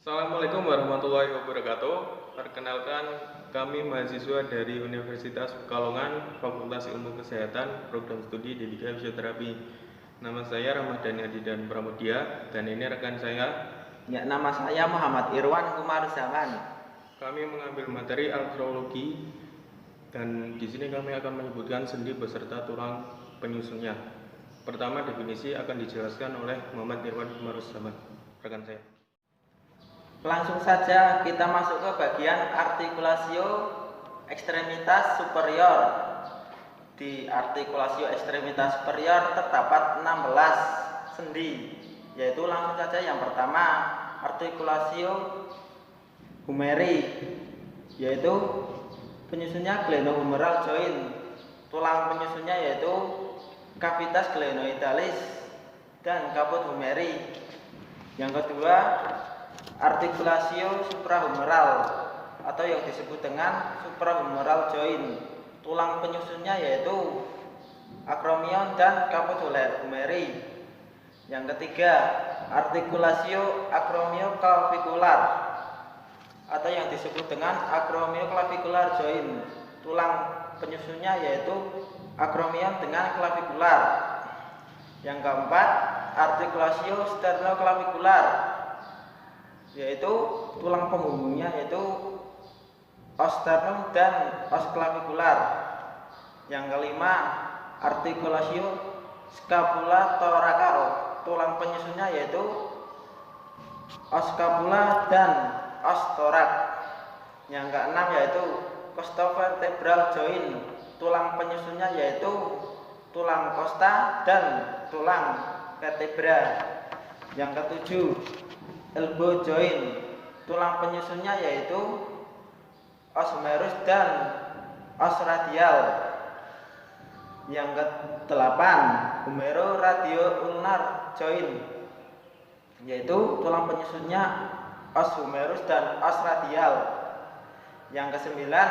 Assalamualaikum warahmatullahi wabarakatuh. Perkenalkan, kami mahasiswa dari Universitas Pekalongan, Fakultas Ilmu Kesehatan, Program Studi Didika Fisioterapi. Nama saya Ramadhani Adidan Pramudia, dan ini rekan saya. Ya, nama saya Muhammad Irwan Kumar Zaman. Kami mengambil materi artrologi, dan di sini kami akan menyebutkan sendi beserta tulang penyusunnya. Pertama, definisi akan dijelaskan oleh Muhammad Irwan Kumar Zaman, rekan saya. Langsung saja kita masuk ke bagian artikulasio ekstremitas superior. Di artikulasio ekstremitas superior terdapat 16 sendi, yaitu langsung saja yang pertama artikulasio humeri, yaitu penyusunnya glenohumeral joint. Tulang penyusunnya yaitu cavitas glenoidalis dan caput humeri. Yang kedua artikulasio suprahumeral atau yang disebut dengan suprahumeral joint. Tulang penyusunnya yaitu acromion dan caput humeri. Yang ketiga artikulasio acromioclavicular atau yang disebut dengan acromioclavicular joint. Tulang penyusunnya yaitu acromion dengan clavikular. Yang keempat artikulasio sternoclavicular, yaitu tulang penghubungnya yaitu os sternum dan os clavikular. Yang kelima artikulasio scapula-thoracal, tulang penyusunnya yaitu os scapula dan os thorax. Yang keenam yaitu costovertebral joint, tulang penyusunnya yaitu tulang costa dan tulang vertebra. Yang ketujuh elbow joint, tulang penyusunnya yaitu os humerus dan os radial. Yang kedelapan humero-radio-ulnar joint, yaitu tulang penyusunnya os humerus dan os radial. Yang kesembilan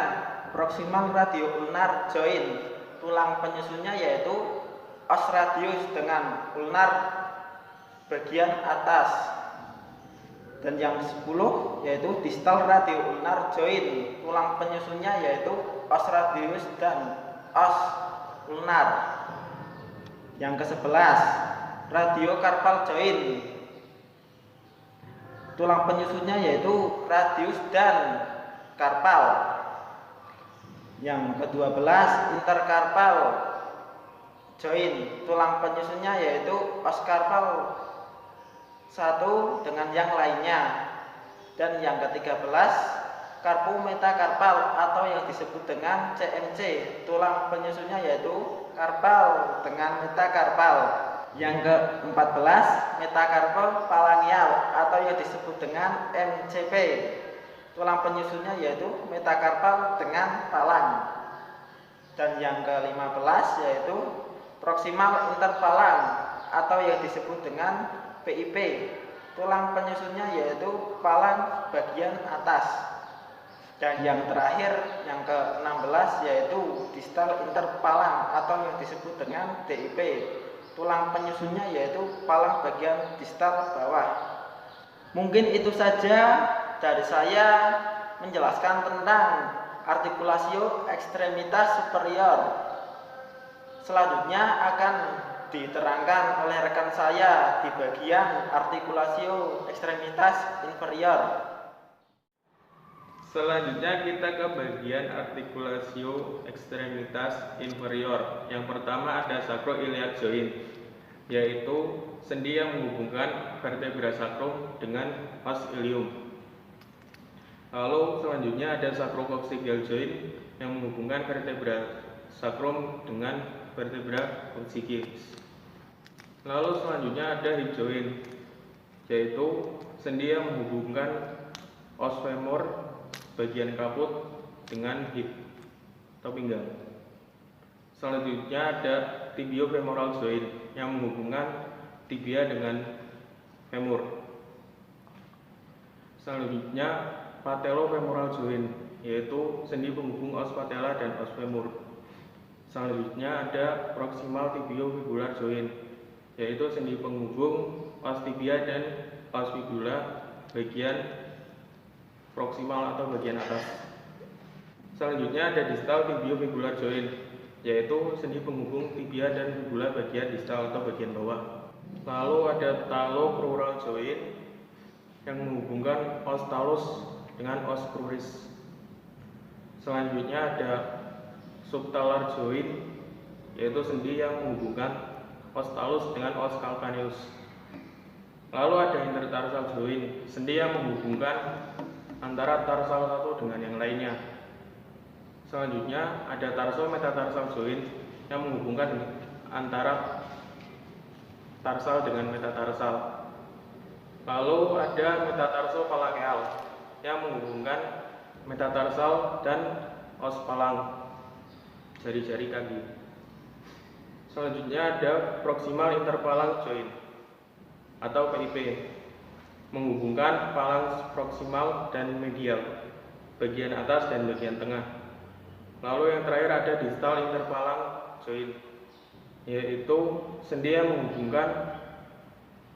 proximal radio-ulnar joint, tulang penyusunnya yaitu os radius dengan ulnar bagian atas. Dan yang 10 yaitu distal radio-ulnar joint, tulang penyusunnya yaitu os radius dan os ulnar. Yang ke-11 radiocarpal joint, tulang penyusunnya yaitu radius dan carpal. Yang ke-12 intercarpal joint, tulang penyusunnya yaitu os carpal satu dengan yang lainnya. Dan yang ke-13 carpo metacarpal atau yang disebut dengan CMC, tulang penyusunnya yaitu carpal dengan metacarpal. Yang ke-14 metacarpal phalangeal atau yang disebut dengan MCP, tulang penyusunnya yaitu metacarpal dengan phalang. Dan yang ke-15 yaitu proximal interphalang atau yang disebut dengan PIP, tulang penyusunnya yaitu phalang bagian atas. Dan yang terakhir yang ke-16 yaitu distal interphalang atau yang disebut dengan DIP, tulang penyusunnya yaitu phalang bagian distal bawah. Mungkin itu saja dari saya menjelaskan tentang artikulasio ekstremitas superior. Selanjutnya akan diterangkan oleh rekan saya di bagian artikulasio ekstremitas inferior. Selanjutnya kita ke bagian artikulasio ekstremitas inferior. Yang pertama ada sacroiliac joint, yaitu sendi yang menghubungkan vertebra sacrum dengan os ilium. Lalu selanjutnya ada sacrococcygeal joint yang menghubungkan vertebra sacrum dengan vertebra coccygeus. Lalu selanjutnya ada hip joint, yaitu sendi yang menghubungkan os femur bagian kaput dengan hip atau pinggang. Selanjutnya ada tibiofemoral joint yang menghubungkan tibia dengan femur. Selanjutnya patellofemoral joint, yaitu sendi penghubung os patella dan os femur. Selanjutnya ada proximal tibiofibular joint, yaitu sendi penghubung os tibia dan os fibula bagian proksimal atau bagian atas. Selanjutnya ada distal tibiofibular joint, yaitu sendi penghubung tibia dan fibula bagian distal atau bagian bawah. Lalu ada talocrural joint yang menghubungkan os talus dengan os cruris. Selanjutnya ada subtalar joint, yaitu sendi yang menghubungkan os talus dengan os calcaneus. Lalu ada intertarsal joint, sendi yang menghubungkan antara tarsal satu dengan yang lainnya. Selanjutnya ada tarso-metatarsal joint yang menghubungkan antara tarsal dengan metatarsal. Lalu ada metatarso-falangeal yang menghubungkan metatarsal dan os palang, jari-jari kaki. Selanjutnya ada proximal interpalang joint atau PIP, menghubungkan falangs proksimal dan medial, bagian atas dan bagian tengah. Lalu yang terakhir ada distal interpalang joint, yaitu sendi yang menghubungkan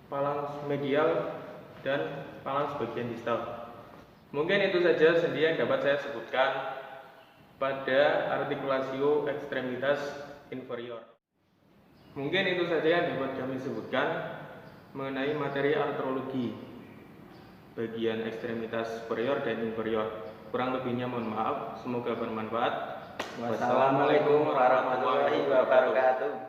falangs medial dan falangs bagian distal. Mungkin itu saja sendi yang dapat saya sebutkan pada artikulasio ekstremitas inferior. Mungkin itu saja yang dapat kami sebutkan mengenai materi artrologi bagian ekstremitas superior dan inferior. Kurang lebihnya mohon maaf, semoga bermanfaat. Wassalamualaikum warahmatullahi wabarakatuh.